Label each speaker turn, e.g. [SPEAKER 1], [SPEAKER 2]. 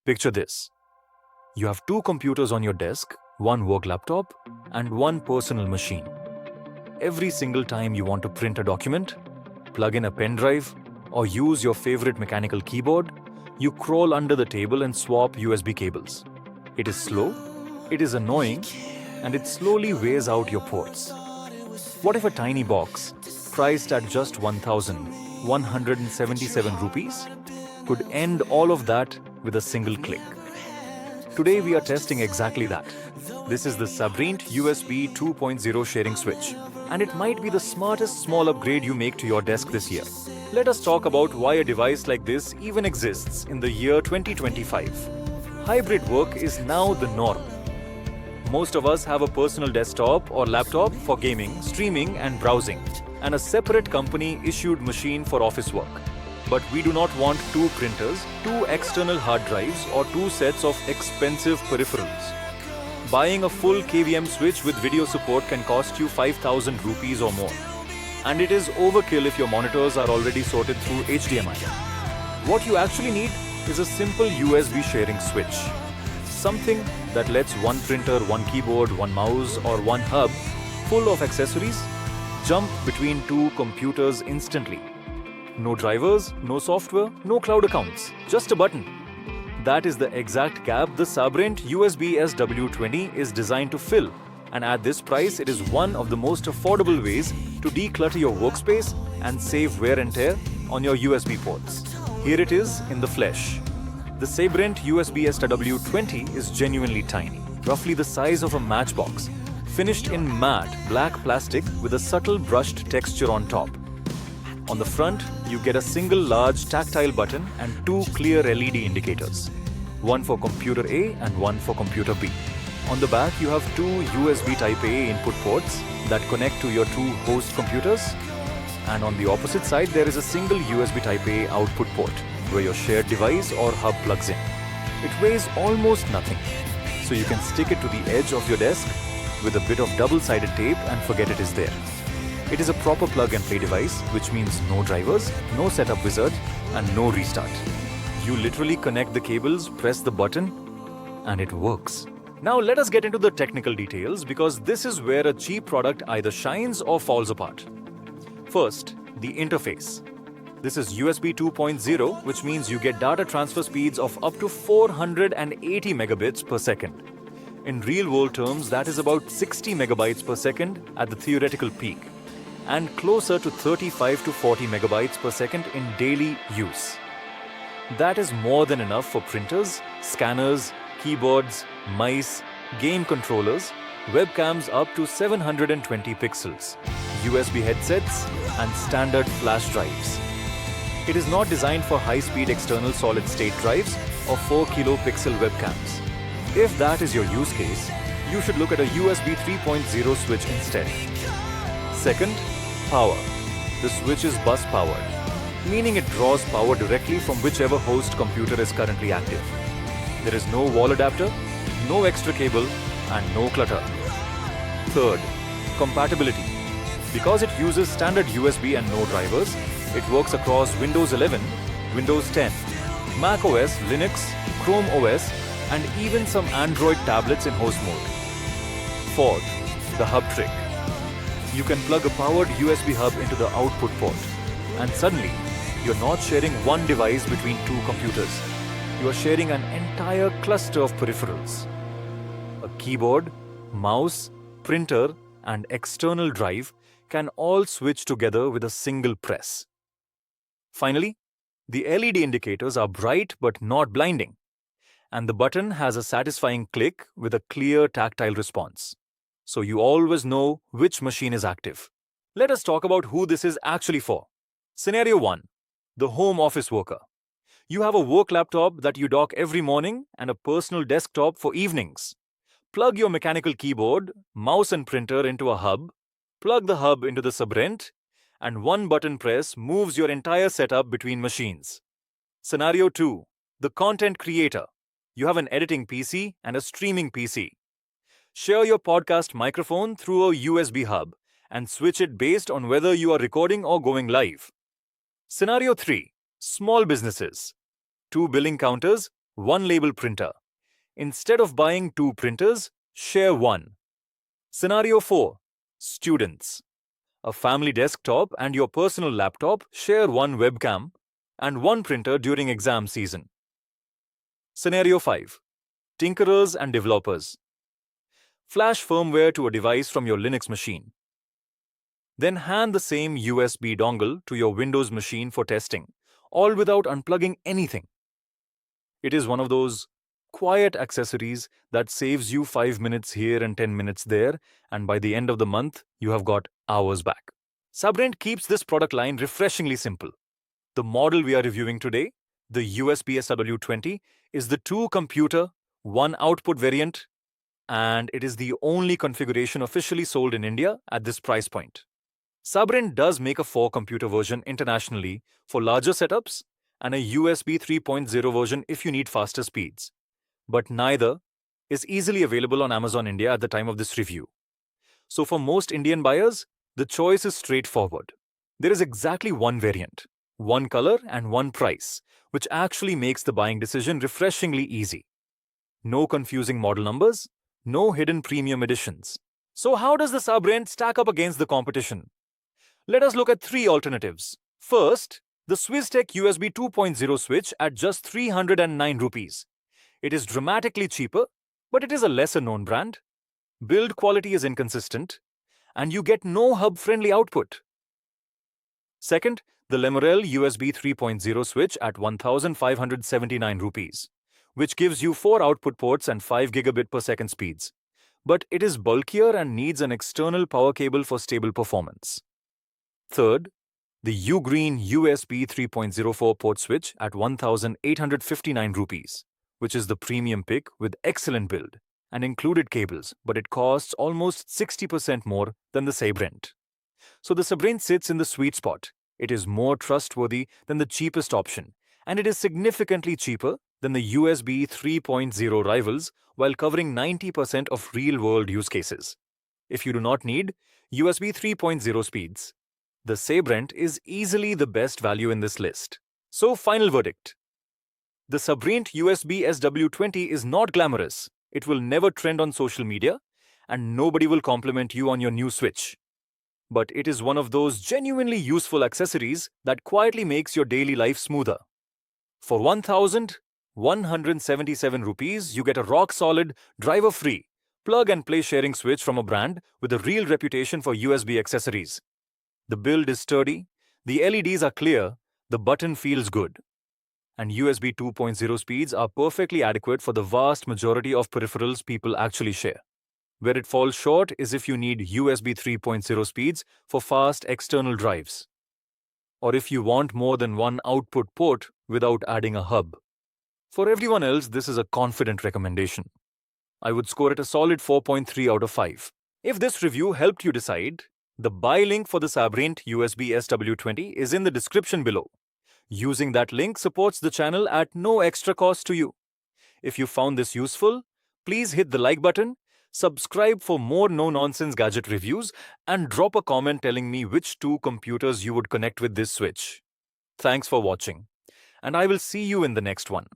[SPEAKER 1] Picture this. You have two computers on your desk, one work laptop and one personal machine. Every single time you want to print a document, plug in a pen drive, or use your favorite mechanical keyboard, you crawl under the table and swap USB cables. It is slow, it is annoying, and it slowly wears out your ports. What if a tiny box, priced at just 1,177 rupees, could end all of that with a single click? Today we are testing exactly that. This is the Sabrent USB 2.0 Sharing Switch, and it might be the smartest small upgrade you make to your desk this year. Let us talk about why a device like this even exists in the year 2025. Hybrid work is now the norm. Most of us have a personal desktop or laptop for gaming, streaming and browsing, and a separate company-issued machine for office work. But we do not want two printers, two external hard drives, or two sets of expensive peripherals. Buying a full KVM switch with video support can cost you 5,000 rupees or more. And it is overkill if your monitors are already sorted through HDMI. What you actually need is a simple USB sharing switch. Something that lets one printer, one keyboard, one mouse, or one hub, full of accessories, jump between two computers instantly. No drivers, no software, no cloud accounts, just a button. That is the exact gap the Sabrent USB-SW20 is designed to fill. And at this price, it is one of the most affordable ways to declutter your workspace and save wear and tear on your USB ports. Here it is in the flesh. The Sabrent USB-SW20 is genuinely tiny, roughly the size of a matchbox, finished in matte black plastic with a subtle brushed texture on top. On the front, you get a single large tactile button and two clear LED indicators, one for computer A and one for computer B. On the back, you have two USB Type-A input ports that connect to your two host computers. And on the opposite side, there is a single USB Type-A output port where your shared device or hub plugs in. It weighs almost nothing, so you can stick it to the edge of your desk with a bit of double-sided tape and forget it is there. It is a proper plug-and-play device, which means no drivers, no setup wizard, and no restart. You literally connect the cables, press the button, and it works. Now let us get into the technical details, because this is where a cheap product either shines or falls apart. First, the interface. This is USB 2.0, which means you get data transfer speeds of up to 480 megabits per second. In real-world terms, that is about 60 megabytes per second at the theoretical peak, and closer to 35 to 40 megabytes per second in daily use. That is more than enough for printers, scanners, keyboards, mice, game controllers, webcams up to 720 pixels, USB headsets, and standard flash drives. It is not designed for high-speed external solid-state drives or 4 kilopixel webcams. If that is your use case, you should look at a USB 3.0 switch instead. Second, power. The switch is bus powered, meaning it draws power directly from whichever host computer is currently active. There is no wall adapter, no extra cable, and no clutter. Third, compatibility. Because it uses standard USB and no drivers, it works across Windows 11, Windows 10, Mac OS, Linux, Chrome OS, and even some Android tablets in host mode. Fourth, the hub trick. You can plug a powered USB hub into the output port, and suddenly, you're not sharing one device between two computers. You are sharing an entire cluster of peripherals. A keyboard, mouse, printer, and external drive can all switch together with a single press. Finally, the LED indicators are bright but not blinding, and the button has a satisfying click with a clear tactile response, so you always know which machine is active. Let us talk about who this is actually for. Scenario 1. The home office worker. You have a work laptop that you dock every morning and a personal desktop for evenings. Plug your mechanical keyboard, mouse and printer into a hub, plug the hub into the Sabrent, and one button press moves your entire setup between machines. Scenario 2. The content creator. You have an editing PC and a streaming PC. Share your podcast microphone through a USB hub and switch it based on whether you are recording or going live. Scenario 3. Small businesses. 2 billing counters, one label printer. Instead of buying 2 printers, share one. Scenario 4. Students. A family desktop and your personal laptop share one webcam and one printer during exam season. Scenario 5. Tinkerers and developers. Flash firmware to a device from your Linux machine. Then hand the same USB dongle to your Windows machine for testing, all without unplugging anything. It is one of those quiet accessories that saves you 5 minutes here and 10 minutes there, and by the end of the month, you have got hours back. Sabrent keeps this product line refreshingly simple. The model we are reviewing today, the USB-SW20, is the 2-computer, 1-output variant, and it is the only configuration officially sold in India at this price point. Sabrent does make a 4-computer version internationally for larger setups and a USB 3.0 version if you need faster speeds. But neither is easily available on Amazon India at the time of this review. So for most Indian buyers, the choice is straightforward. There is exactly one variant, one color and one price, which actually makes the buying decision refreshingly easy. No confusing model numbers, no hidden premium editions. So how does the Sabrent stack up against the competition? Let us look at 3 alternatives. First, the Swiztek USB 2.0 switch at just 309 rupees. It is dramatically cheaper, but it is a lesser known brand. Build quality is inconsistent, and you get no hub-friendly output. Second, the Lemorele USB 3.0 switch at 1,579 rupees, which gives you 4 output ports and 5 gigabit per second speeds. But it is bulkier and needs an external power cable for stable performance. Third, the UGREEN USB 3.04 port switch at 1,859 rupees, which is the premium pick with excellent build and included cables, but it costs almost 60% more than the Sabrent. So the Sabrent sits in the sweet spot. It is more trustworthy than the cheapest option, and it is significantly cheaper than the USB 3.0 rivals while covering 90% of real-world use cases. If you do not need USB 3.0 speeds, the Sabrent is easily the best value in this list. So final verdict. The Sabrent USB-SW20 is not glamorous. It will never trend on social media, and nobody will compliment you on your new switch. But it is one of those genuinely useful accessories that quietly makes your daily life smoother. For 1,177 rupees, you get a rock-solid, driver-free, plug-and-play sharing switch from a brand with a real reputation for USB accessories. The build is sturdy, the LEDs are clear, the button feels good. And USB 2.0 speeds are perfectly adequate for the vast majority of peripherals people actually share. Where it falls short is if you need USB 3.0 speeds for fast external drives, or if you want more than one output port without adding a hub. For everyone else, this is a confident recommendation. I would score it a solid 4.3 out of 5. If this review helped you decide, the buy link for the Sabrent USB-SW20 is in the description below. Using that link supports the channel at no extra cost to you. If you found this useful, please hit the like button, subscribe for more no-nonsense gadget reviews, and drop a comment telling me which 2 computers you would connect with this switch. Thanks for watching, and I will see you in the next one.